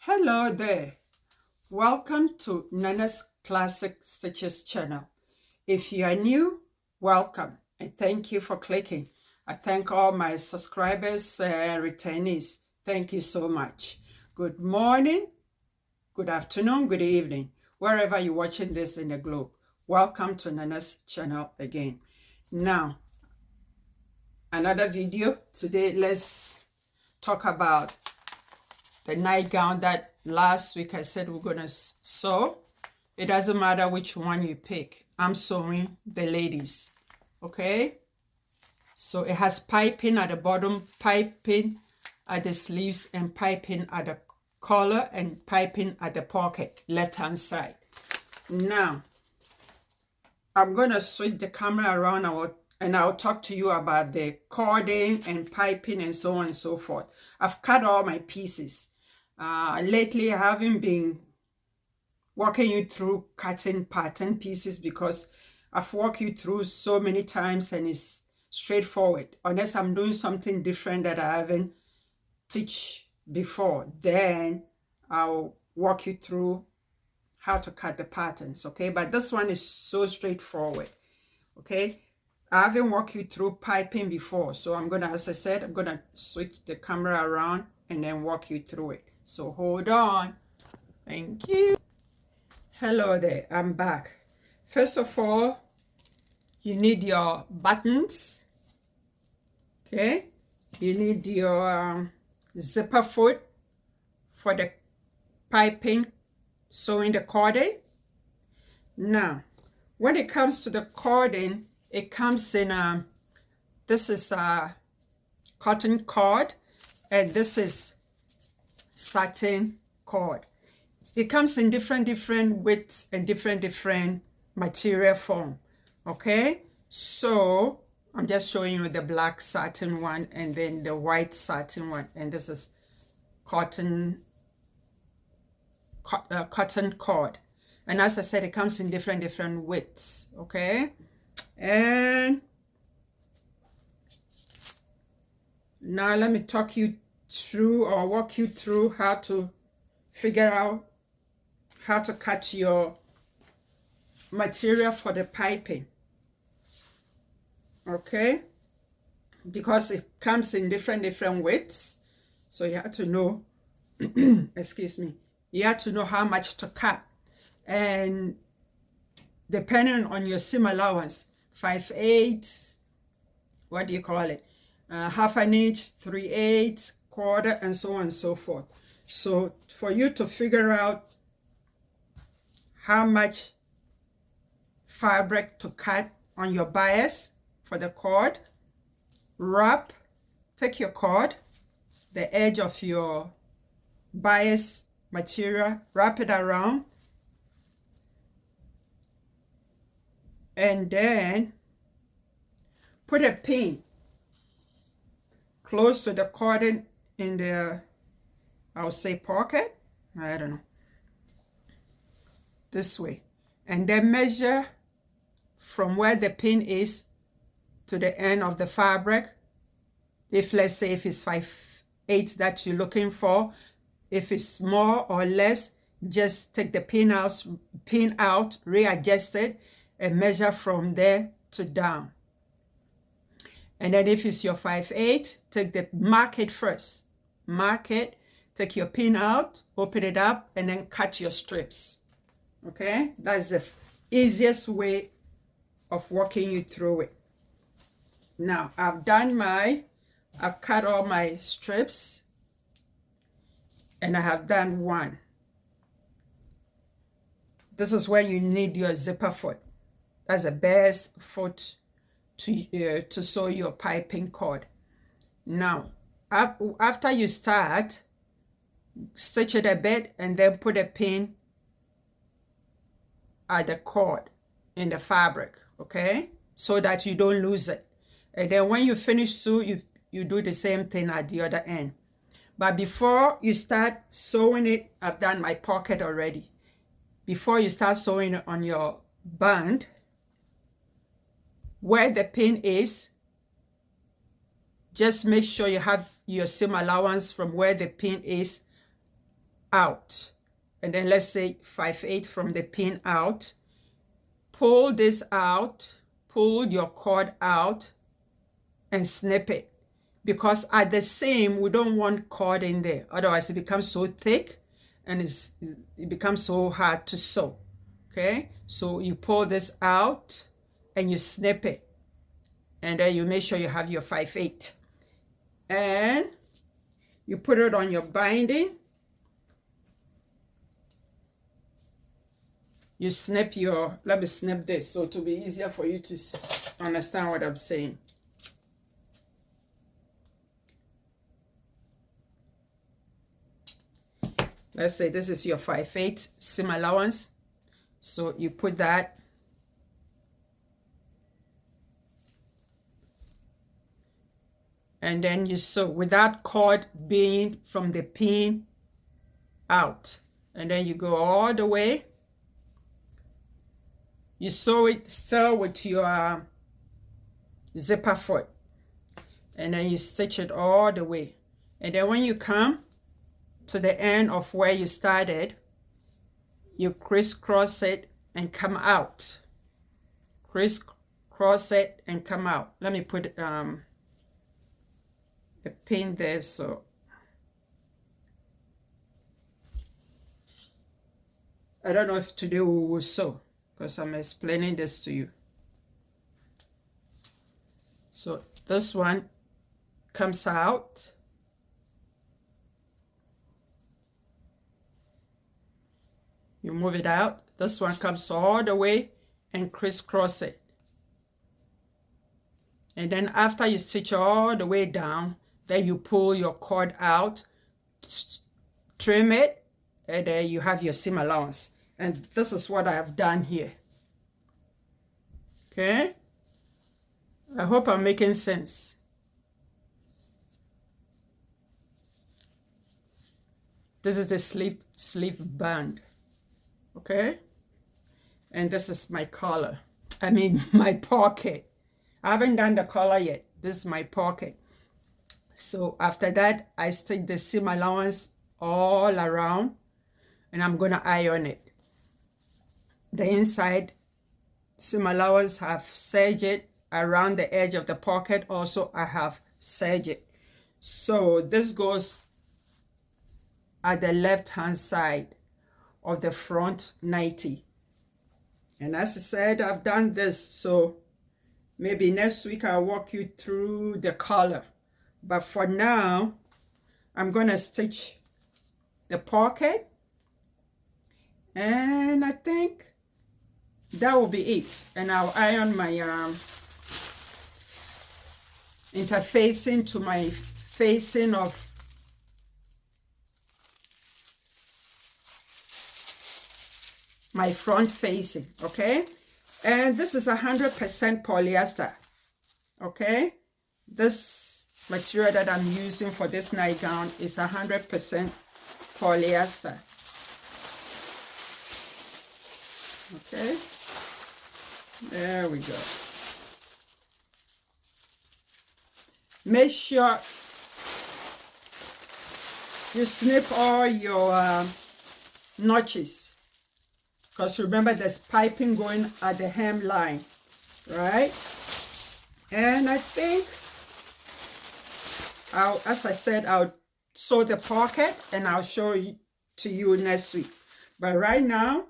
Hello there. Welcome to Nana's Classic Stitches channel. If you are new, welcome and thank you for clicking. I thank all my subscribers and returnees. Thank you so much. Good morning, good afternoon, good evening, wherever you're watching this in the globe. Welcome to Nana's channel again. Now, another video. Today, let's talk about the nightgown that last week I said we're gonna sew. It doesn't matter which one you pick. I'm sewing the ladies, okay? So it has piping at the bottom, piping at the sleeves, and piping at the collar, and piping at the pocket, left-hand side. Now, I'm gonna switch the camera around and I'll talk to you about the cording and piping and so on and so forth. I've cut all my pieces. Lately, I haven't been walking you through cutting pattern pieces because I've walked you through so many times and it's straightforward. Unless I'm doing something different that I haven't teach before, then I'll walk you through how to cut the patterns, okay? But this one is so straightforward, okay? I haven't walked you through piping before, so I'm gonna, as I said, I'm gonna switch the camera around and then walk you through it. So hold on. Thank you. Hello there, I'm back. First of all, you need your buttons, okay? You need your zipper foot for the piping, sewing the cording. Now, when it comes to the cording, it comes in, this is a cotton cord, and this is satin cord. It comes in different widths and different material form, okay? So I'm just showing you the black satin one and then the white satin one, and this is cotton cord. And as I said, it comes in different widths, okay? And now let me talk you through or walk you through how to figure out how to cut your material for the piping, okay? Because it comes in different widths, so you have to know excuse me, you have to know how much to cut. And depending on your seam allowance, 5/8, what do you call it, half an inch, 3/8, quarter, and so on and so forth. So for you to figure out how much fabric to cut on your bias for the cord, take your cord, the edge of your bias material, wrap it around, and then put a pin close to the cording in the, I'll say, pocket, I don't know, this way, and then measure from where the pin is to the end of the fabric. If, let's say, if it's 5/8 that you're looking for, if it's more or less, just take the pin out, readjust it, and measure from there to down. And then if it's your 5/8, mark it first. Mark it, take your pin out, open it up, and then cut your strips. Okay? That's the easiest way of walking you through it. Now, I've cut all my strips, and I have done one. This is where you need your zipper foot. That's the best foot to sew your piping cord. Now, after you start, stitch it a bit and then put a pin at the cord in the fabric, okay? So that you don't lose it. And then when you finish sew, you do the same thing at the other end. But before you start sewing it, I've done my pocket already. Before you start sewing it on your band, where the pin is, just make sure you have your seam allowance from where the pin is out, and then let's say 5/8 from the pin out. Pull this out, pull your cord out and snip it, because at the seam we don't want cord in there, otherwise it becomes so thick and it becomes so hard to sew. Okay, so you pull this out and you snip it, and then you make sure you have your 5/8, and you put it on your binding. You snip your, let me snip this so to be easier for you to understand what I'm saying. Let's say this is your 5/8 seam allowance. So you put that, and then you sew without cord being from the pin out, and then you go all the way. You sew it still with your zipper foot, and then you stitch it all the way, and then when you come to the end of where you started, you crisscross it and come out. Crisscross it and come out. Let me put a pin there so I don't know if today we will sew, because I'm explaining this to you. So this one comes out, you move it out. This one comes all the way and crisscross it, and then after you stitch all the way down, then you pull your cord out, trim it, and then you have your seam allowance. And this is what I have done here. Okay, I hope I'm making sense. This is the sleeve band. Okay, and this is my collar, I mean my pocket. I haven't done the collar yet. This is my pocket. So after that, I stick the seam allowance all around, and I'm gonna iron it. The inside seam allowance have serged it around the edge of the pocket. Also, I have serged it. So this goes at the left hand side of the front 90. And as I said, I've done this, so maybe next week I'll walk you through the collar. But for now, I'm gonna stitch the pocket, and I think that will be it. And I'll iron my interfacing to my facing of my front facing. Okay, and this is 100% polyester. Okay, this material that I'm using for this nightgown is 100% polyester. Okay, there we go. Make sure you snip all your notches, because remember there's piping going at the hem line, right? And I think as I said, I'll sew the pocket and I'll show you to you next week. But right now,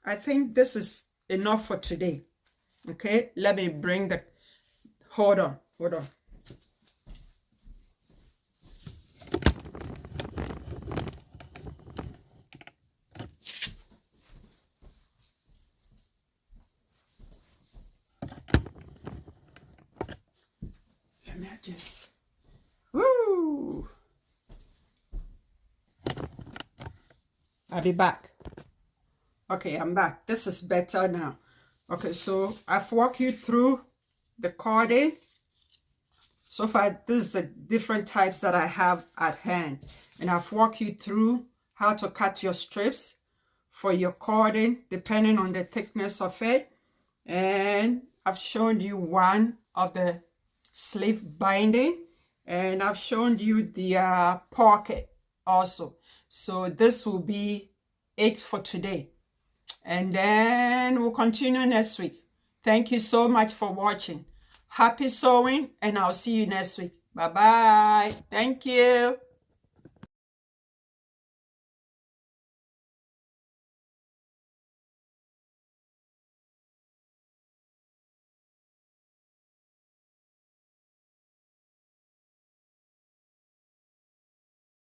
I think this is enough for today. Okay, let me bring the, hold on. Let me just, woo! I'll be back. Okay, I'm back. This is better now. Okay, so I've walked you through the cording. So far, this is the different types that I have at hand. And I've walked you through how to cut your strips for your cording, depending on the thickness of it. And I've shown you one of the sleeve binding. And I've shown you the pocket also. So this will be it for today. And then we'll continue next week. Thank you so much for watching. Happy sewing, and I'll see you next week. Bye-bye. Thank you.